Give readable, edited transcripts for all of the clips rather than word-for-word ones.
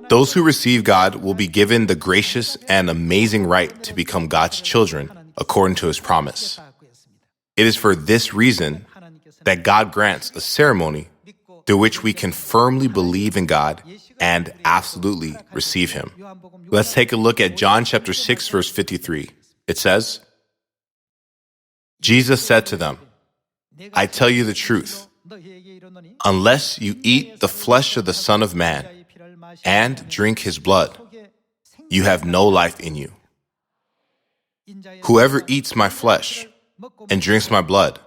Those who receive God will be given the gracious and amazing right to become God's children according to His promise. It is for this reason that God grants a ceremony through which we can firmly believe in God and absolutely receive Him. Let's take a look at John chapter 6, verse 53. It says, Jesus said to them, I tell you the truth, unless you eat the flesh of the Son of Man and drink His blood, you have no life in you. Whoever eats my flesh and drinks my blood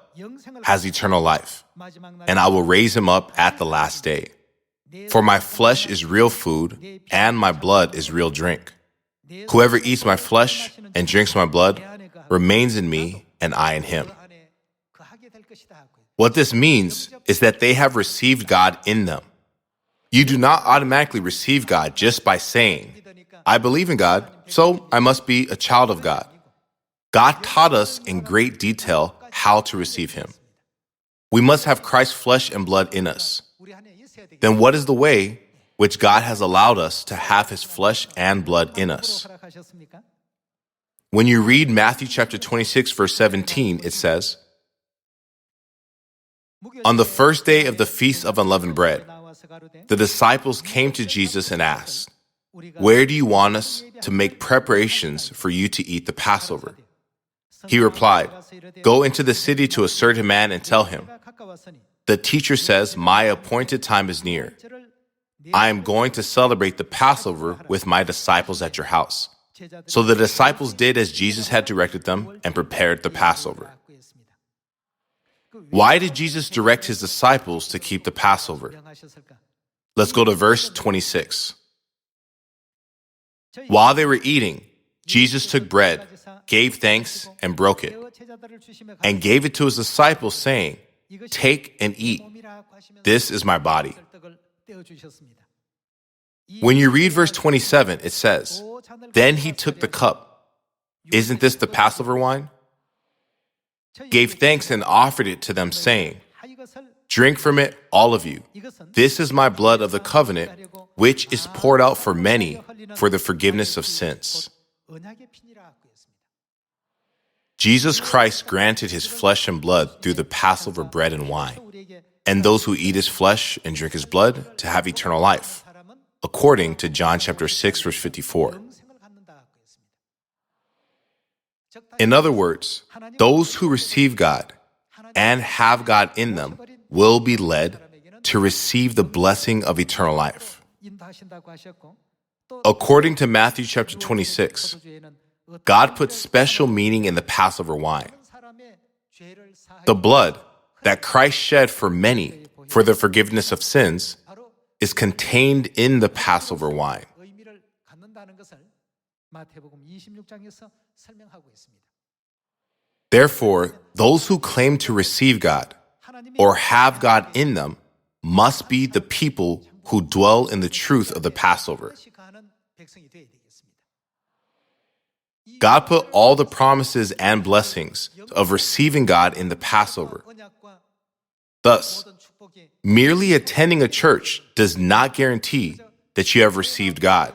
has eternal life, and I will raise him up at the last day. For my flesh is real food, and my blood is real drink. Whoever eats my flesh and drinks my blood remains in me, and I in him. What this means is that they have received God in them. You do not automatically receive God just by saying, I believe in God, so I must be a child of God. God taught us in great detail how to receive Him. We must have Christ's flesh and blood in us. Then what is the way which God has allowed us to have His flesh and blood in us? When you read Matthew chapter 26, verse 17, it says, On the first day of the Feast of Unleavened Bread, the disciples came to Jesus and asked, Where do you want us to make preparations for you to eat the Passover? He replied, Go into the city to a certain man and tell him, The teacher says, My appointed time is near. I am going to celebrate the Passover with my disciples at your house. So the disciples did as Jesus had directed them and prepared the Passover. Why did Jesus direct His disciples to keep the Passover? Let's go to verse 26. While they were eating, Jesus took bread, gave thanks, and broke it, and gave it to His disciples, saying, Take and eat. This is my body. When you read verse 27, it says, Then He took the cup. Isn't this the Passover wine? Gave thanks and offered it to them, saying, Drink from it, all of you. This is my blood of the covenant, which is poured out for many for the forgiveness of sins. Jesus Christ granted His flesh and blood through the Passover bread and wine, and those who eat His flesh and drink His blood to have eternal life, according to John chapter 6, verse 54. In other words, those who receive God and have God in them will be led to receive the blessing of eternal life. According to Matthew chapter 26, God put special meaning in the Passover wine. The blood that Christ shed for many for the forgiveness of sins is contained in the Passover wine. Therefore, those who claim to receive God or have God in them must be the people who dwell in the truth of the Passover. God put all the promises and blessings of receiving God in the Passover. Thus, merely attending a church does not guarantee that you have received God.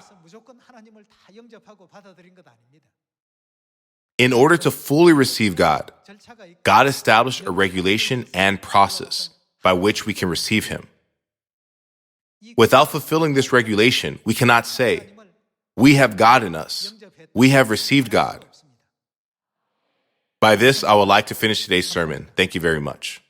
In order to fully receive God, God established a regulation and process by which we can receive Him. Without fulfilling this regulation, we cannot say, we have God in us. We have received God. By this, I would like to finish today's sermon. Thank you very much.